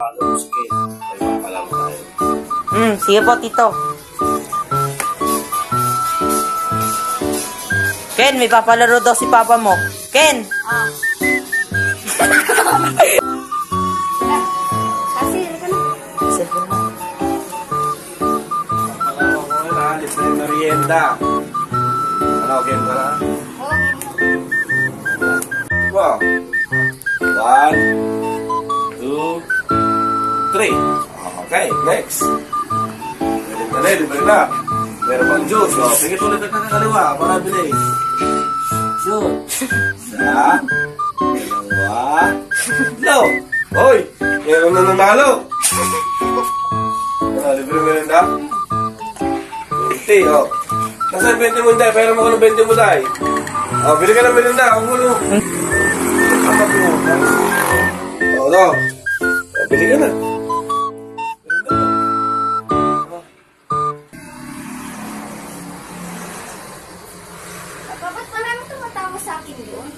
Follow, sige. May papalaro tayo. Sige po, Tito. Ken, may papalaro daw si Papa mo. Ken! Kasi, ka na. Cellphone mo. Papalaro ko na, libre merienda. Ano, game ka na? Wow. 1, 2, 3. Okay, next. Libre na. Meron pang juice. O, pingit ulit ang kaliwa para bilis. Shoot. Isa. Dalawa. Blow. Hoy, meron na nanalo. Libre na. 20, o. Nasaan 20 mo, Day? Pero mo ko ng 20 mo, Day. O, bili ka ng merinda. Ang gulo. O, no. O, bili ka na. Bakit parang tumatawa sa akin yun?